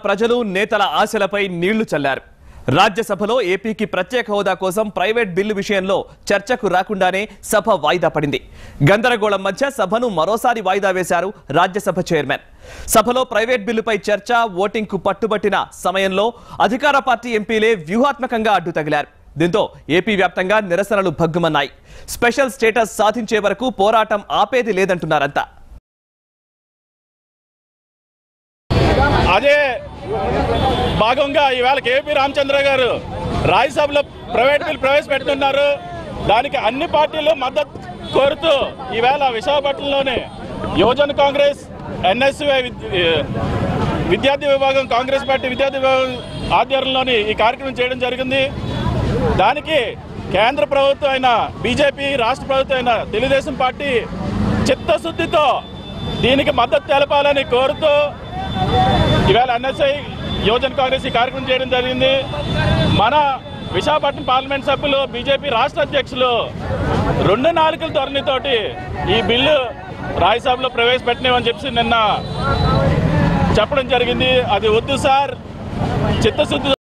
ప్రజలు నేతల ఆశలపై నీళ్లు చల్లారు. రాజ్యసభలో ఏపీకి ప్రత్యేక హోదా కోసం ప్రైవేట్ బిల్లు విషయంలో చర్చకు రాకుండానే సభ వాయిదా పడింది. గందరగోళం మధ్య సభను మరోసారి వాయిదా వేశారు రాజ్యసభ చైర్మన్. సభలో ప్రైవేట్ బిల్లుపై చర్చ, ఓటింగ్ కు పట్టుబట్టిన సమయంలో అధికార పార్టీ ఎంపీలే వ్యూహాత్మకంగా అడ్డు తగిలారు. దీంతో ఏపీ వ్యాప్తంగా నిరసనలు భగ్గుమన్నాయి. స్పెషల్ స్టేటస్ సాధించే వరకు పోరాటం ఆపేది లేదంటున్నారంతా. అదే భాగంగా ఈవేళ కేపీ రామచంద్ర గారు రాజ్యసభలో ప్రైవేట్ బిల్ ప్రవేశపెడుతున్నారు. దానికి అన్ని పార్టీలు మద్దతు కోరుతూ ఈవేళ విశాఖపట్నంలోని యువజన కాంగ్రెస్, ఎన్ఎస్యుఐ విద్యార్థి విభాగం, కాంగ్రెస్ పార్టీ విద్యార్థి విభాగం ఆధ్వర్యంలోని ఈ కార్యక్రమం చేయడం జరిగింది. దానికి కేంద్ర ప్రభుత్వం అయిన బీజేపీ, రాష్ట్ర ప్రభుత్వం అయిన తెలుగుదేశం పార్టీ చిత్తశుద్ధితో దీనికి మద్దతు తెలపాలని కోరుతూ ఈవేళ ఎన్ఎస్ఐ యువజన కాంగ్రెస్ ఈ కార్యక్రమం చేయడం జరిగింది. మన విశాఖపట్నం పార్లమెంట్ సభ్యులు, బీజేపీ రాష్ట్ర అధ్యక్షులు 2 నాలుకల ధోరణితోటి ఈ బిల్లు రాజ్యసభలో ప్రవేశపెట్టలేమని చెప్పి నిన్న చెప్పడం జరిగింది. అది వద్దు సార్, చిత్తశుద్ధి